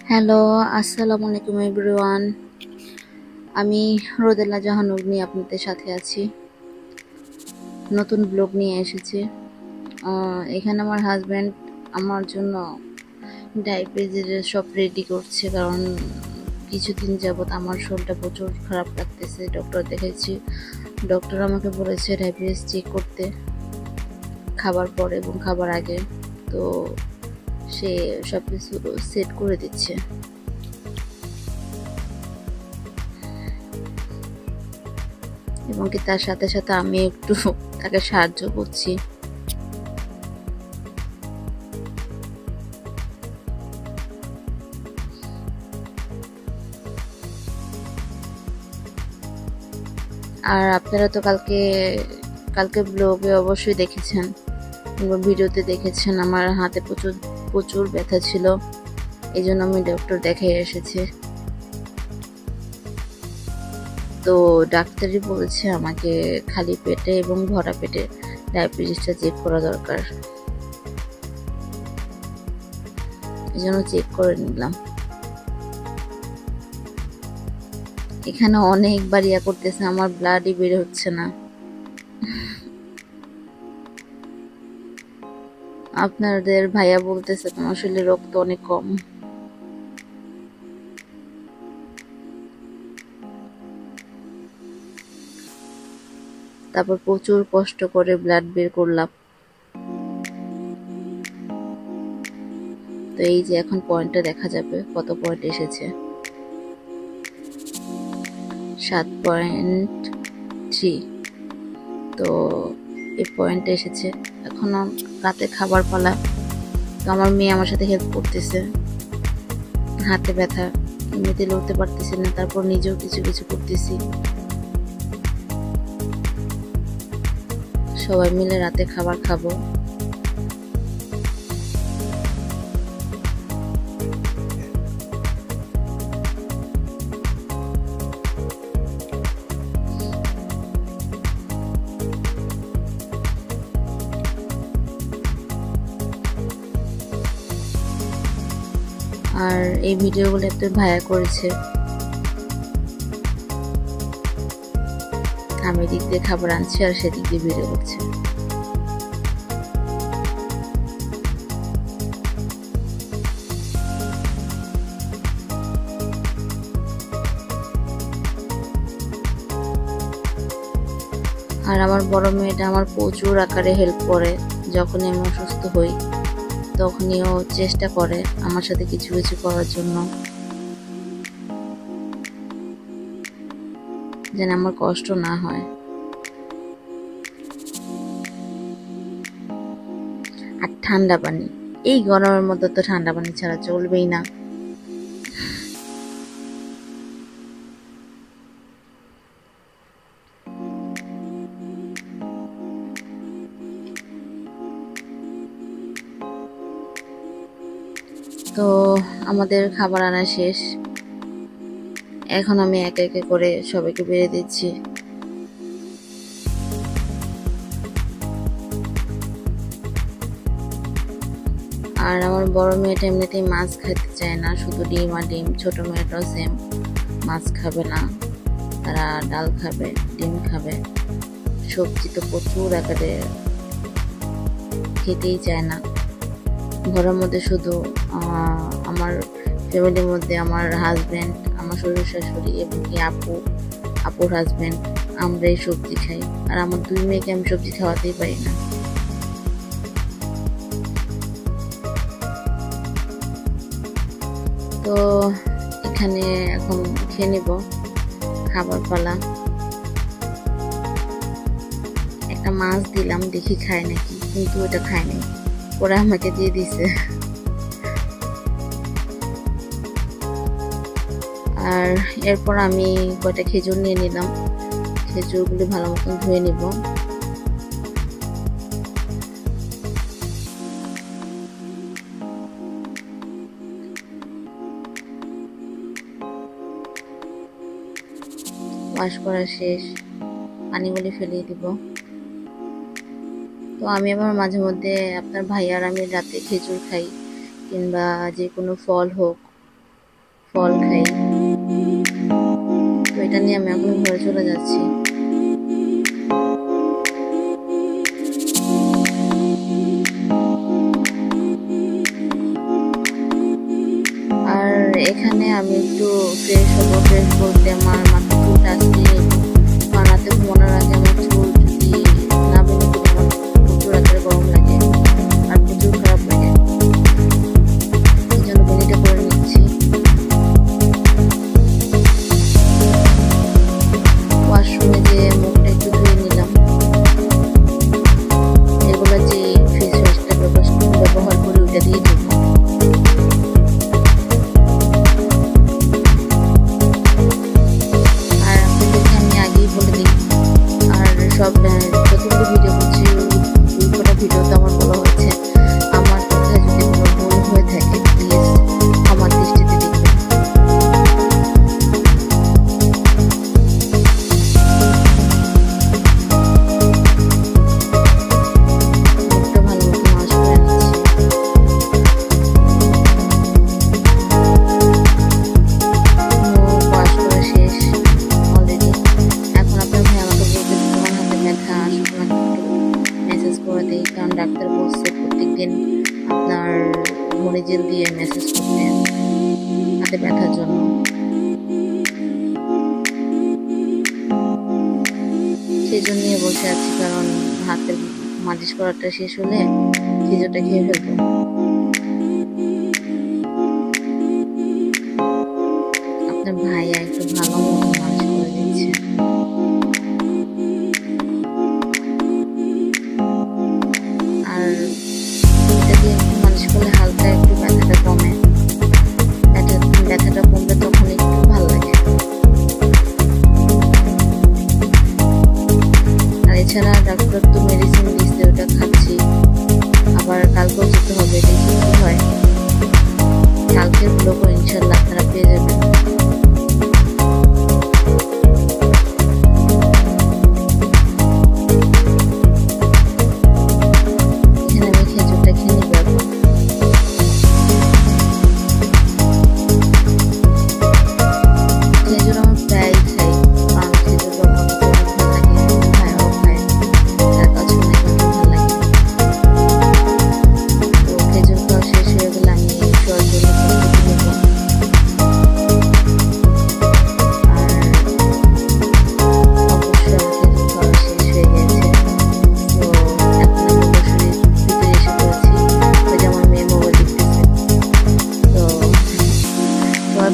Hello, আসসালামু আলাইকুম everyone. আমি রোদেলা জাহান অগ্নি আপনাদের সাথে আছি। নতুন ব্লগ নিয়ে এসেছি। এখানে আমার হাজব্যান্ড আমার জন্য ডায়াবেটিসের সব রেডি করছে, কারণ কিছুদিন যাবৎ আমার শরীরটা প্রচুর খারাপ লাগতেছে। ডক্টর দেখেছি, ডক্টর আমাকে বলেছে ডায়াবেটিস চেক করতে খাবার পরে এবং খাবার আগে। তো সে সব কিছু সেট করে দিচ্ছে এবং কি তার সাথে সাথে আমি একটু তাকে সাহায্য করছি। আর আপনারা তো কালকে ব্লগে অবশ্যই দেখেছেন কিংবা ভিডিওতে দেখেছেন আমার হাতে প্রচুর প্রচুর ব্যথা ছিল, এই জন্য আমি ডক্টর দেখাই এসেছি। তো ডাক্তারই বলেছে আমাকে খালি পেটে এবং ভরা পেটে ডায়াবেটিসটা চেক করা দরকার, এই জন্য চেক করে নিলাম। এখানে অনেকবার ইয়া করতেছে, আমার ব্লাডই বের হচ্ছে না। আপনাদের ভাইয়া বলতেছে তোমার শরীরে রক্ত অনেক কম। তারপর প্রচুর কষ্ট করে ব্লাড বের করলাম। তো এই যে এখন পয়েন্টটা দেখা যাবে কত পয়েন্ট এসেছে। 7.3। তো এই পয়েন্টে এসেছে। এখনো রাতে খাবার পালা। তো আমার মেয়ে আমার সাথে হেল্প করতেছে। হাতে ব্যথা, এমনিতে লড়তে পারতেছি না, তারপর নিজেও কিছু কিছু করতেছি। সবাই মিলে রাতে খাবার খাবো। আর এই ভিডিওগুলো একটু ভাইয়া করেছে। আমি এদিক দিয়ে খাবার আনছি আর সেদিক দিয়ে ভিডিও করছে। আর আমার বড় মেয়েটা আমার প্রচুর আকারে হেল্প করে। যখনই আমি অসুস্থ হই তখনই ও চেষ্টা করে আমার সাথে কিছু কিছু করার জন্য, যেন আমার কষ্ট না হয়। আর ঠান্ডা পানি, এই গরমের মধ্যে তো ঠান্ডা পানি ছাড়া চলবেই না। তো আমাদের খাবার আনা শেষ। এখন আমি একে একে করে সবাইকে বেড়ে দিচ্ছি। আর আমার বড় মেয়েটা এমনিতেই মাছ খেতে চায় না, শুধু ডিম আর ডিম। ছোট মেয়েটাও সেম, মাছ খাবে না, তারা ডাল খাবে, ডিম খাবে। সবজি তো প্রচুর আকারে খেতেই চায় না। ঘরের মধ্যে শুধু আমার ফ্যামিলির মধ্যে আমার হাজব্যান্ড, আমার শ্বশুর শাশুড়ি এবং কি আপুর হাজব্যান্ড, আমরাই সবজি খাই। আর আমার দুই মেয়েকে আমি সবজি খাওয়াতেই পারি না। তো এখানে এখন খেয়ে নিব, খাবার পালা। একটা মাছ দিলাম, দেখি খায় নাকি, কিন্তু ওটা খায় নাই, ওরা আমাকে দিয়ে দিছে। আর এরপর আমি কয়টা খেজুর নিয়ে নিলাম। খেজুরগুলি ভালো মতন ধুয়ে নিব। ওয়াশ করা শেষ, পানিগুলি ফেলিয়ে দিব। তো আমি আবার মাঝে মধ্যে আপনার ভাই আর আমি রাতে খেজুর খাই, কিংবা যে কোনো ফল হোক ফল খাই। তো এটা নিয়ে আমি এখন ঘরে চলে যাচ্ছি। আর এখানে আমি একটু ফ্রেশ হবো। ফ্রেশ বলতে আমার মাথায় চুলটা আসছে, কারণ রাতে ঘুমানোর আগে আমার চুল যদি না বেঁধে দিলে আমার প্রচুর রাতের গরম লাগে আর প্রচুর খারাপ লাগে। এই জন্য বেনিটা করে নিচ্ছি। ওয়াশরুমে যে মুখটা একটু ধুয়ে নিলাম। এগুলো যে ফেস ওয়াশটা ব্যবহার করি ওইটা দিয়ে দেবো। সব যতগুলো ভিডিও করছি ওইগুলো ভিডিওতে আমার বলা হয়েছে, আমার কথায় যদি কোনো ভুল হয়ে থাকে প্লিজ আমার দৃষ্টিতে দেখবেন। মুখটা ভালো মতো ওয়াশ করে নিচ্ছি। মুখ ওয়াশ করা শেষ অলরেডি। এখন আপনার ভাই আমাকে বলতে ব্যথা আসলে মেসেজ করে দিই, কারণ ডাক্তার বলছে প্রত্যেকদিন আপনার ঘড়ি জেল দিয়ে মেসেজ করতে হাতে ব্যথার জন্য। সেই জন্যই বসে আছি, কারণ হাতের মালিশ করাটা শেষ হলে সিজোটা খেয়ে ফেলবো। আপনার ভাইয়া একটু ভালো মতো মালিশ করে দিচ্ছে। আর এটা দিয়ে একটু মালিশ করলে হালকা একটু ব্যথাটা কমে। ব্যথাটা কমলে তখন একটু ভালো লাগে। আর এছাড়া ডাক্তার তো মেডিসিন দিচ্ছে, ওটা খাচ্ছি। আবার কালকেও যেতে হবে, দেখি কি হয়। কালকের ব্লগও ইনশাল্লাহ আপনারা পেয়ে যাবেন।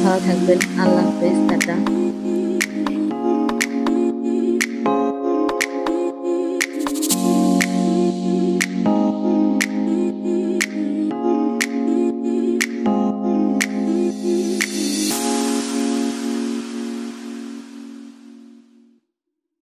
ভালো থাকবেন। আল্লাহ হাফেজ, টাটা।